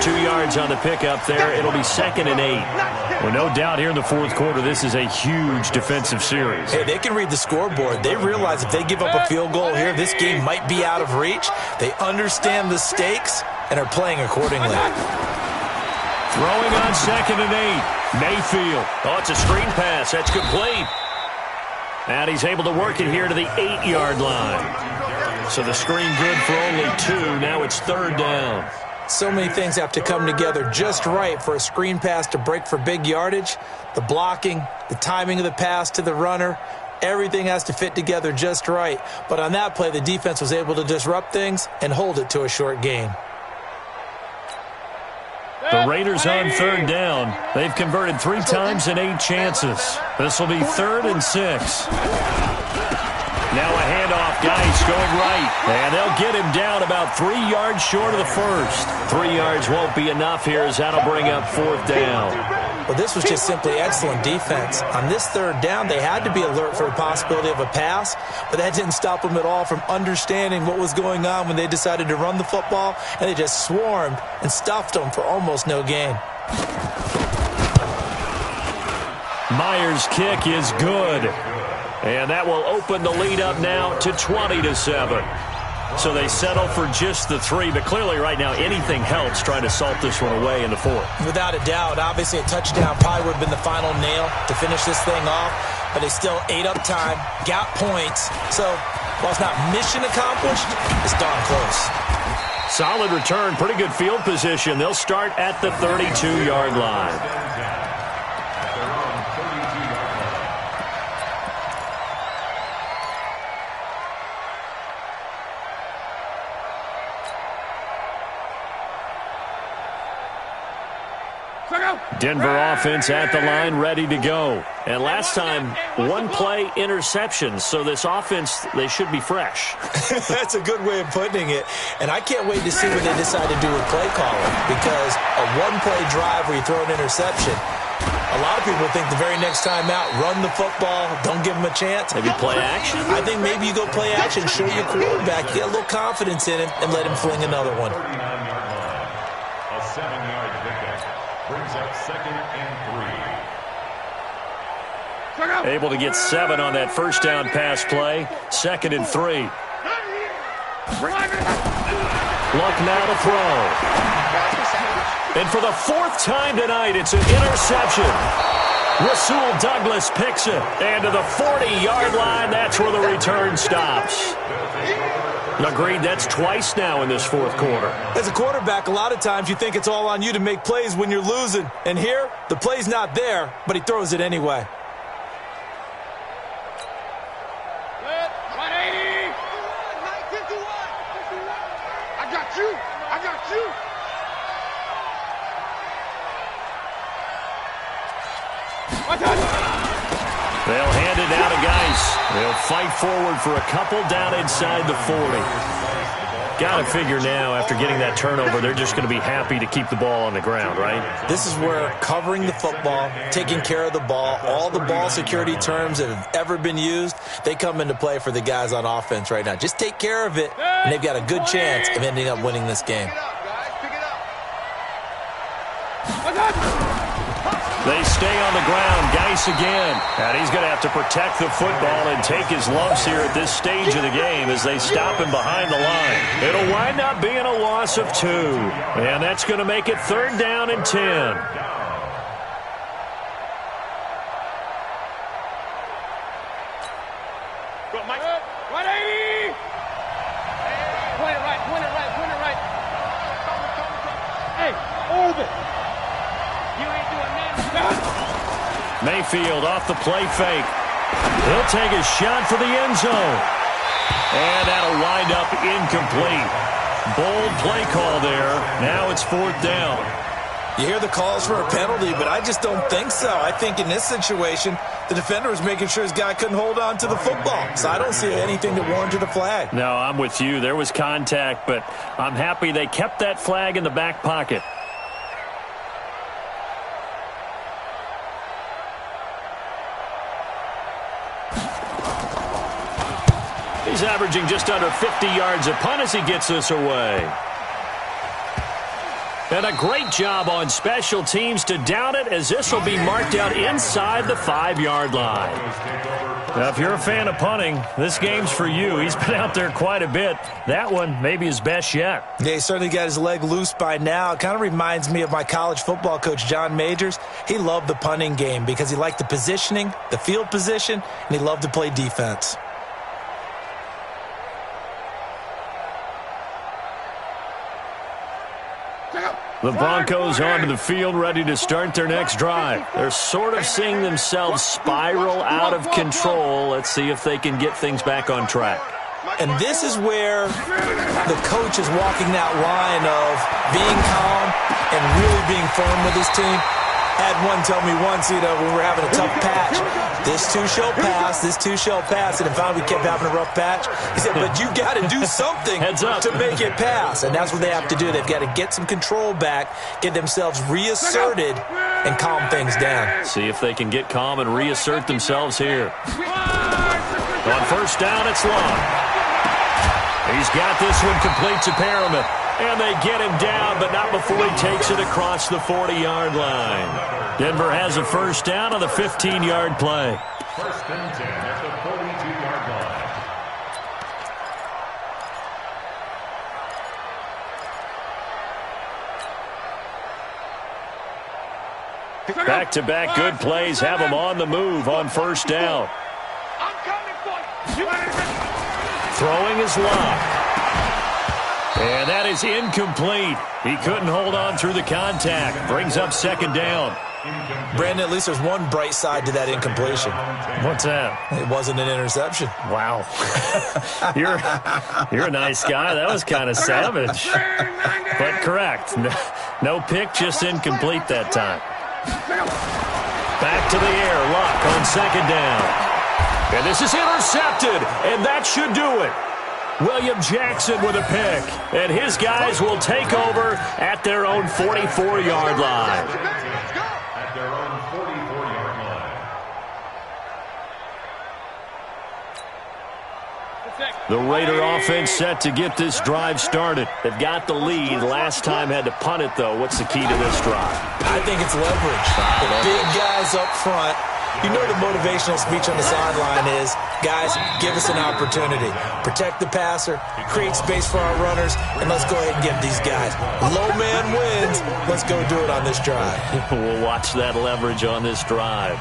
2 yards on the pickup there. It'll be 2nd and 8. Well, no doubt here in the 4th quarter, this is a huge defensive series. Hey, they can read the scoreboard. They realize if they give up a field goal here, this game might be out of reach. They understand the stakes and are playing accordingly. Throwing on 2nd and 8. Mayfield. Oh, it's a screen pass. That's complete. And he's able to work it here to the 8-yard line. So the screen good for only 2. Now it's 3rd down. So many things have to come together just right for a screen pass to break for big yardage. The blocking, the timing of the pass to the runner, everything has to fit together just right. But on that play, the defense was able to disrupt things and hold it to a short gain. The Raiders on 3rd down. They've converted 3 times in 8 chances. This will be 3rd and 6. Now a handoff, Geis going right. And they'll get him down about 3 yards short of the first. 3 yards won't be enough here as that'll bring up 4th down. Well, this was just simply excellent defense. On this 3rd down, they had to be alert for the possibility of a pass, but that didn't stop them at all from understanding what was going on when they decided to run the football, and they just swarmed and stuffed them for almost no gain. Myers' kick is good. And that will open the lead up now to 20-7. So they settle for just the 3, but clearly right now anything helps trying to salt this one away in the 4th. Without a doubt, obviously a touchdown probably would have been the final nail to finish this thing off, but they still ate up time, got points. So while it's not mission accomplished, it's darn close. Solid return, pretty good field position. They'll start at the 32-yard line. Denver offense at the line, ready to go. And last time, 1 play interception. So this offense, they should be fresh. That's a good way of putting it. And I can't wait to see what they decide to do with play calling, because a 1-play drive where you throw an interception, a lot of people think the very next time out, run the football, don't give them a chance. Maybe play action? I think maybe you go play action, show your quarterback, you get a little confidence in him, and let him fling another one. 39-yard line. A 7-yard pickup. Brings up 2nd and 3. Able to get 7 on that first down pass play. 2nd and 3. Luck now to throw. And for the 4th time tonight, it's an interception. Rasul Douglas picks it. And to the 40-yard line, that's where the return stops. Agreed, that's twice now in this 4th quarter. As a quarterback, a lot of times you think it's all on you to make plays when you're losing. And here, the play's not there, but he throws it anyway. 180. I got you. I got you. They'll hand it down to Geis. They'll fight forward for a couple down inside the 40. Got to figure now, after getting that turnover, they're just going to be happy to keep the ball on the ground, right? This is where covering the football, taking care of the ball, all the ball security terms that have ever been used, they come into play for the guys on offense right now. Just take care of it, and they've got a good chance of ending up winning this game. Pick it up, guys. Pick it up. They stay on the ground. Geis again. And he's going to have to protect the football and take his lumps here at this stage of the game as they stop him behind the line. It'll wind up being a loss of 2. And that's going to make it 3rd down and 10. Go, Mike. 180! Point it right, point it right, point it right. Hey, orbit. You ain't doing nothing. Mayfield off the play fake. He'll take a shot for the end zone. And that'll wind up incomplete. Bold play call there. Now it's 4th down. You hear the calls for a penalty, but I just don't think so. I think in this situation, the defender was making sure his guy couldn't hold on to the football. So I don't see anything that warranted a flag. No, I'm with you. There was contact, but I'm happy they kept that flag in the back pocket. He's averaging just under 50 yards a punt as he gets this away. And a great job on special teams to down it, as this will be marked out inside the 5-yard line. Now, if you're a fan of punting, this game's for you. He's been out there quite a bit. That one maybe his best yet. Yeah, he certainly got his leg loose by now. It kind of reminds me of my college football coach, John Majors. He loved the punting game because he liked the positioning, the field position, and he loved to play defense. The Broncos onto the field, ready to start their next drive. They're sort of seeing themselves spiral out of control. Let's see if they can get things back on track. And this is where the coach is walking that line of being calm and really being firm with his team. Had one tell me once, when we were having a tough patch, this too shall pass, this too shall pass, and finally we kept having a rough patch. He said, but you got to do something to make it pass, and that's what they have to do. They've got to get some control back, get themselves reasserted, and calm things down. See if they can get calm and reassert themselves here. On 1st down, it's long. He's got this one complete to Perriman. And they get him down, but not before he takes it across the 40-yard line. Denver has a 1st down on the 15-yard play. 1st and 10 at the 42-yard line. Back-to-back good plays have him on the move on 1st down. I'm coming for you. Throwing is locked. And that is incomplete. He couldn't hold on through the contact. Brings up 2nd down. Brandon, at least there's one bright side to that incompletion. What's that? It wasn't an interception. Wow. You're a nice guy. That was kind of savage. But correct. No pick, just incomplete that time. Back to the air. Luck on 2nd down. And this is intercepted. And that should do it. William Jackson with a pick, and his guys will take over at their own 44-yard line. At their own 44-yard line. The Raider offense set to get this drive started. They've got the lead. Last time had to punt it, though. What's the key to this drive? I think it's leverage. The big guys up front. You know the motivational speech on the sideline is, guys, give us an opportunity. Protect the passer, create space for our runners, and let's go ahead and get these guys. Low man wins. Let's go do it on this drive. We'll watch that leverage on this drive.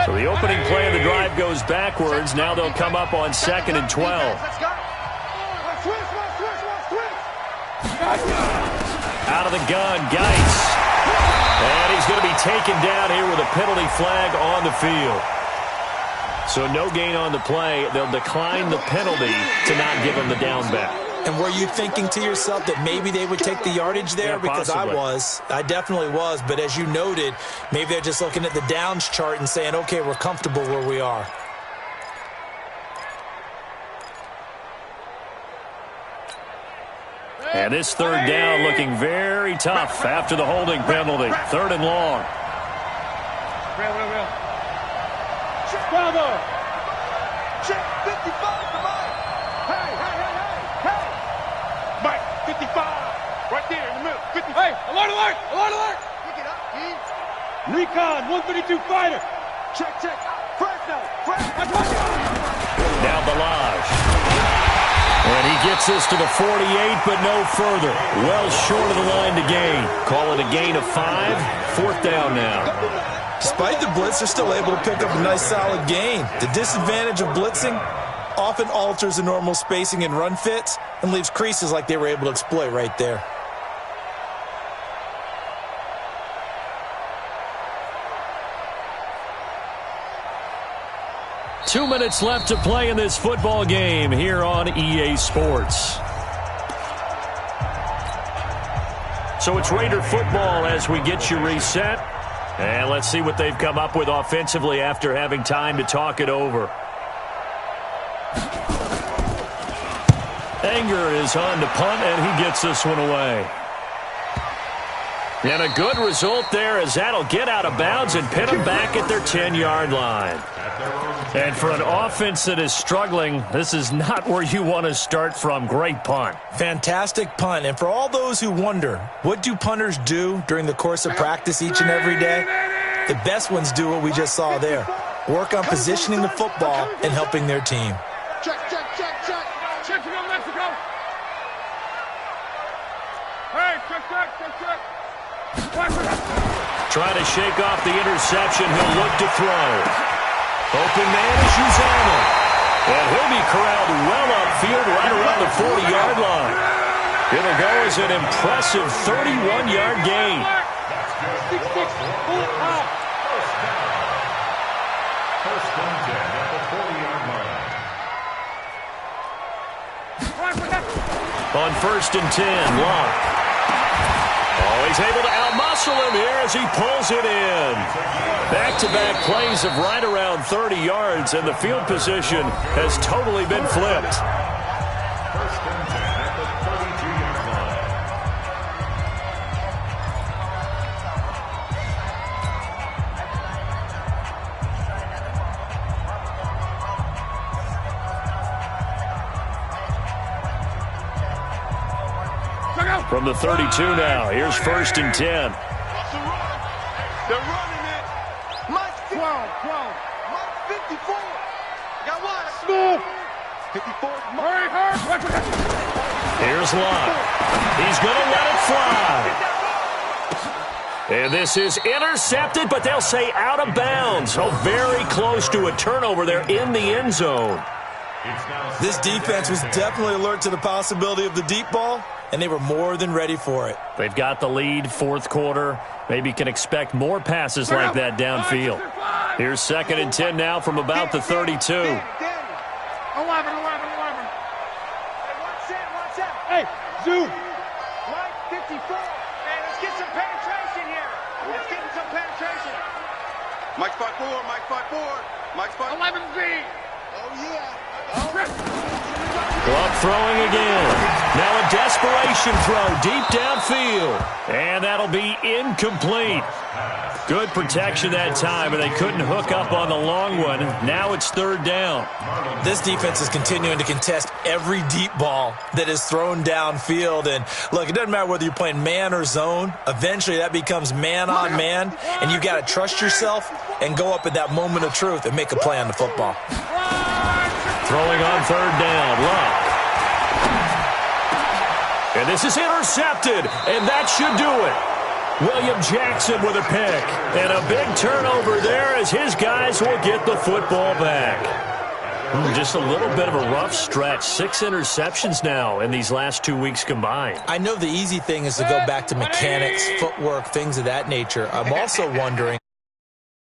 So the opening play of the drive goes backwards. Now they'll come up on 2nd and 12. Out of the gun, Geis. And he's going to be taken down here with a penalty flag on the field. So no gain on the play. They'll decline the penalty to not give him the down back. And were you thinking to yourself that maybe they would take the yardage there? Yeah, because I definitely was. But as you noted, maybe they're just looking at the downs chart and saying, okay, we're comfortable where we are. And this 3rd down looking very tough after the holding penalty. 3rd and long. check, 55 to Mike. Hey. Mike, 55. Right there in the middle, 55. Hey, alert. Pick it up, Keith. Recon, 132 fighter. Check. Fresno. Now Balaj. And he gets this to the 48, but no further. Well short of the line to gain. Call it a gain of 5. 4th down now. Despite the blitz, they're still able to pick up a nice solid gain. The disadvantage of blitzing often alters the normal spacing and run fits and leaves creases like they were able to exploit right there. Two minutes left to play in this football game here on EA Sports. So it's Raider football as we get you reset. And let's see what they've come up with offensively after having time to talk it over. Anger is on to punt, and he gets this one away. And a good result there as that'll get out of bounds and pin them back at their 10-yard line. And for an offense that is struggling, this is not where you want to start from. Great punt. Fantastic punt. And for all those who wonder, what do punters do during the course of practice each and every day? The best ones do what we just saw there. Work on positioning the football and helping their team. Check. Check to go, Mexico. Hey, check. Trying to shake off the interception. He'll look to throw. Open man is Uzama. And he'll be corralled well upfield right around the 40-yard line. It'll go as an impressive 31-yard gain. 6-6, pull it out. First and 10 at the 40-yard line. On 1st and 10, Locke. Oh, he's able to outmuscle him here as he pulls it in. Back-to-back plays of right around 30 yards, and the field position has totally been flipped. First and 10 at the 32-yard line. From the 32 now, here's 1st and 10. They're running it. Mike 12. Mike 54. Got one. Move. 54. Hurry. Here's Locke. He's going to let it fly. And this is intercepted, but they'll say out of bounds. Oh, very close to a turnover there in the end zone. This defense was definitely alert to the possibility of the deep ball, and they were more than ready for it. They've got the lead, 4th quarter. Maybe can expect more passes like that downfield. Here's 2nd and 10 now from about the 32. 11. Hey, zoom. Mike 54. Hey, let's get some penetration here. Let's get some penetration. Mike 5-4. Mike 5-4. 11Z. Oh, yeah. Glove throwing again. Now a desperation throw deep downfield. And that'll be incomplete. Good protection that time, and they couldn't hook up on the long one. Now it's 3rd down. This defense is continuing to contest every deep ball that is thrown downfield. And look, it doesn't matter whether you're playing man or zone. Eventually that becomes man on man, and you got to trust yourself and go up at that moment of truth and make a play on the football. Throwing on 3rd down, Locke. And this is intercepted, and that should do it. William Jackson with a pick. And a big turnover there as his guys will get the football back. Just a little bit of a rough stretch. 6 interceptions now in these last 2 weeks combined. I know the easy thing is to go back to mechanics, footwork, things of that nature. I'm also wondering